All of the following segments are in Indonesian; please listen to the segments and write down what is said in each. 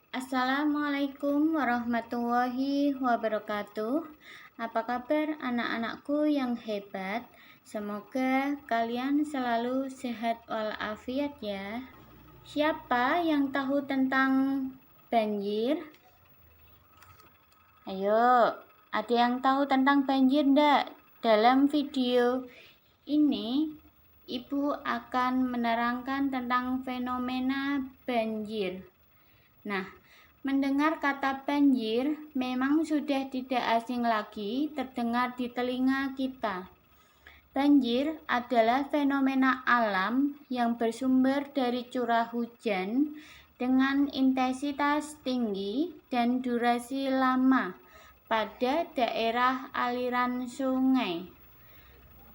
Assalamualaikum warahmatullahi wabarakatuh. Apa kabar anak-anakku yang hebat? Semoga kalian selalu sehat walafiat ya. Siapa yang tahu tentang banjir? Ayo, ada yang tahu tentang banjir enggak? Dalam video ini, Ibu akan menerangkan tentang fenomena banjir. Nah, mendengar kata banjir memang sudah tidak asing lagi terdengar di telinga kita. Banjir adalah fenomena alam yang bersumber dari curah hujan dengan intensitas tinggi dan durasi lama pada daerah aliran sungai.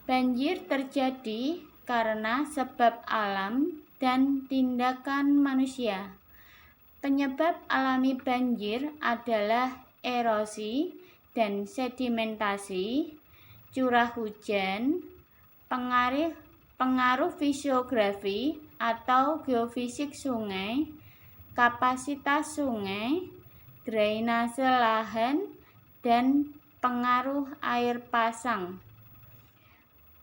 Banjir terjadi karena sebab alam dan tindakan manusia. Penyebab alami banjir adalah erosi dan sedimentasi, curah hujan, pengaruh fisiografi atau geofisik sungai, kapasitas sungai, drainase lahan, dan pengaruh air pasang.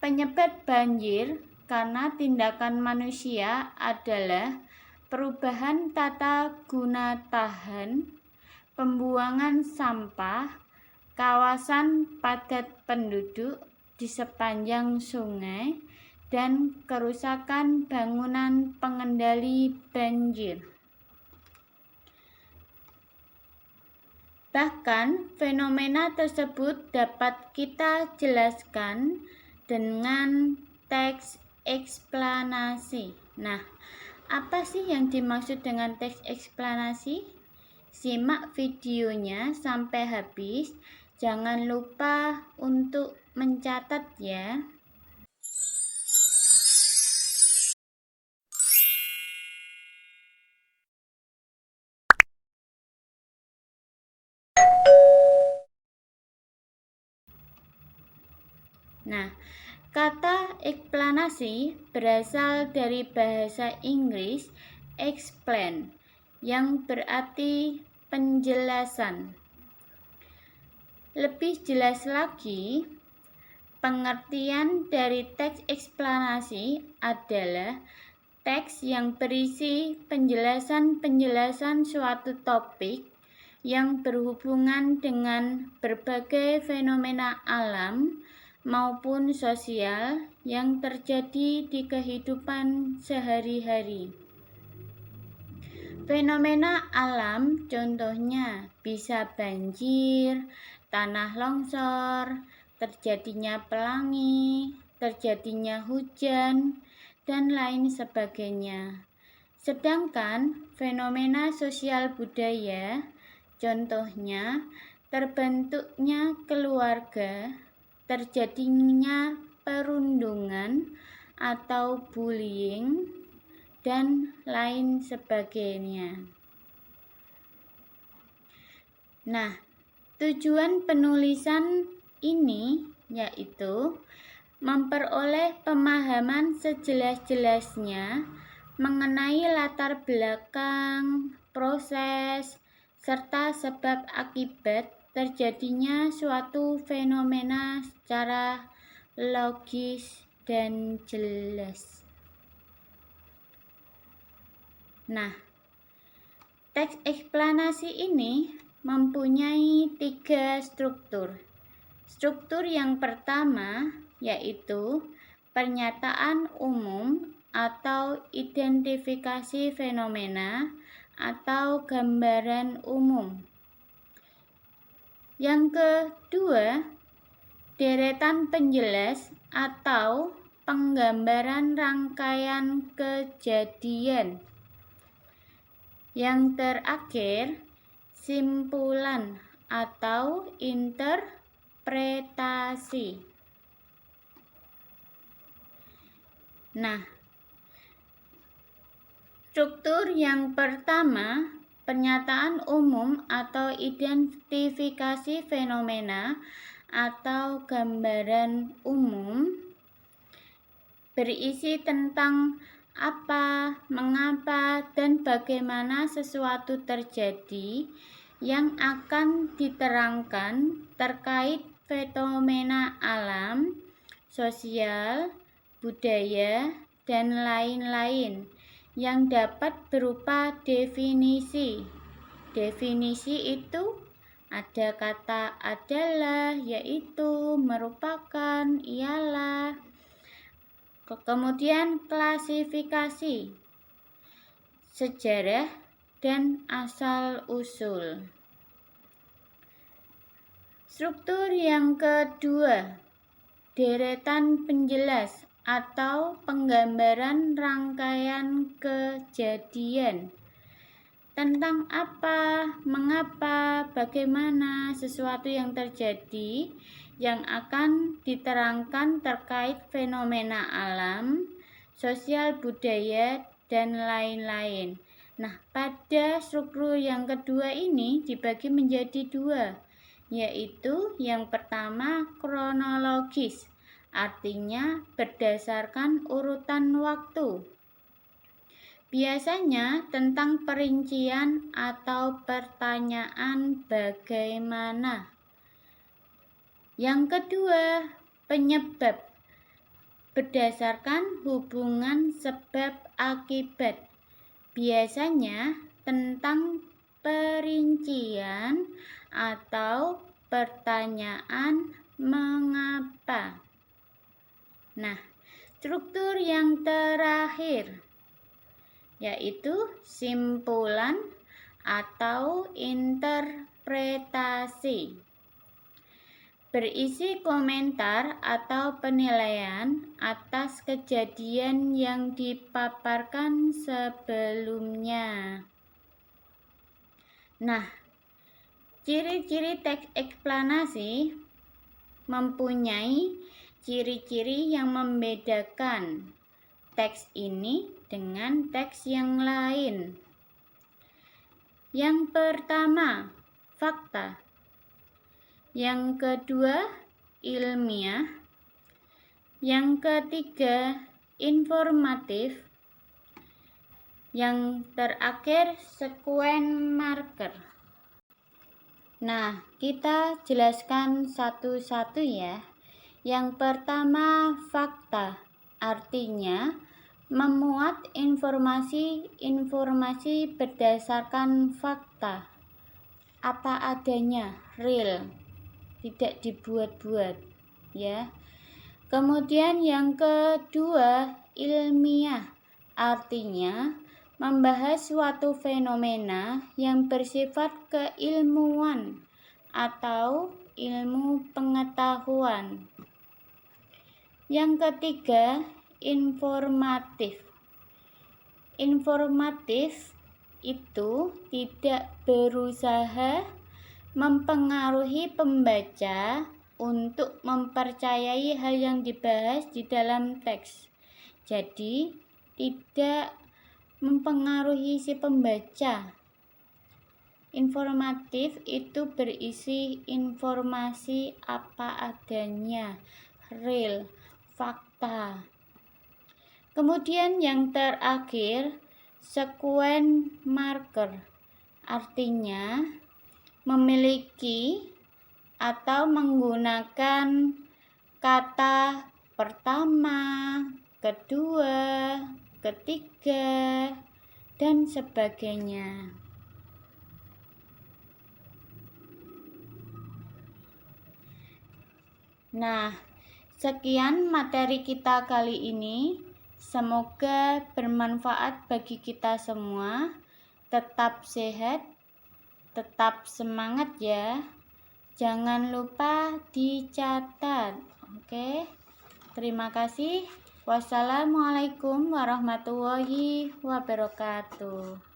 Penyebab banjir karena tindakan manusia adalah perubahan tata guna tahan, pembuangan sampah, kawasan padat penduduk di sepanjang sungai, dan kerusakan bangunan pengendali banjir. Bahkan, fenomena tersebut dapat kita jelaskan dengan teks eksplanasi. Nah, apa sih yang dimaksud dengan teks eksplanasi? Simak videonya sampai habis. Jangan lupa untuk mencatat ya. Nah, kata eksplanasi berasal dari bahasa Inggris explain, yang berarti penjelasan. Lebih jelas lagi, pengertian dari teks eksplanasi adalah teks yang berisi penjelasan-penjelasan suatu topik yang berhubungan dengan berbagai fenomena alam maupun sosial yang terjadi di kehidupan sehari-hari. Fenomena alam contohnya bisa banjir, tanah longsor, terjadinya pelangi, terjadinya hujan, dan lain sebagainya. Sedangkan fenomena sosial budaya, contohnya terbentuknya keluarga, terjadinya perundungan atau bullying, dan lain sebagainya. Nah, tujuan penulisan ini yaitu memperoleh pemahaman sejelas-jelasnya mengenai latar belakang, proses, serta sebab akibat terjadinya suatu fenomena secara logis dan jelas. Nah, teks eksplanasi ini mempunyai 3 struktur. Struktur yang pertama yaitu pernyataan umum atau identifikasi fenomena atau gambaran umum. Yang kedua, deretan penjelas atau penggambaran rangkaian kejadian. Yang terakhir, simpulan atau interpretasi. Nah, struktur yang pertama, pernyataan umum atau identifikasi fenomena atau gambaran umum berisi tentang apa, mengapa, dan bagaimana sesuatu terjadi yang akan diterangkan terkait fenomena alam, sosial, budaya, dan lain-lain yang dapat berupa definisi. Definisi itu ada kata adalah, yaitu, merupakan, ialah. Kemudian klasifikasi, sejarah, dan asal-usul. Struktur yang kedua, deretan penjelas atau penggambaran rangkaian kejadian. Tentang apa, mengapa, bagaimana sesuatu yang terjadi yang akan diterangkan terkait fenomena alam, sosial, budaya, dan lain-lain. Nah, pada struktur yang kedua ini dibagi menjadi dua, yaitu yang pertama kronologis, artinya berdasarkan urutan waktu. Biasanya tentang perincian atau pertanyaan bagaimana. Yang kedua, penyebab, berdasarkan hubungan sebab akibat. Biasanya tentang perincian atau pertanyaan mengapa. Nah, struktur yang terakhir yaitu simpulan atau interpretasi, berisi komentar atau penilaian atas kejadian yang dipaparkan sebelumnya. Nah, ciri-ciri teks eksplanasi mempunyai ciri-ciri yang membedakan teks ini dengan teks yang lain. Yang pertama, fakta. Yang kedua, ilmiah. Yang ketiga, informatif. Yang terakhir, sekuen marker. Nah, kita jelaskan satu-satu ya. Yang pertama, fakta. Artinya memuat informasi berdasarkan fakta, apa adanya, real, tidak dibuat-buat ya. Kemudian yang kedua, ilmiah, artinya membahas suatu fenomena yang bersifat keilmuan atau ilmu pengetahuan. Yang ketiga, informatif. Informatif itu tidak berusaha mempengaruhi pembaca untuk mempercayai hal yang dibahas di dalam teks. Jadi, tidak mempengaruhi si pembaca. Informatif itu berisi informasi apa adanya, real, fakta. Kemudian yang terakhir, sekuen marker, artinya memiliki atau menggunakan kata pertama, kedua, ketiga, dan sebagainya. Nah, sekian materi kita kali ini. Semoga bermanfaat bagi kita semua. Tetap sehat, tetap semangat ya. Jangan lupa dicatat. Oke. Terima kasih. Wassalamualaikum warahmatullahi wabarakatuh.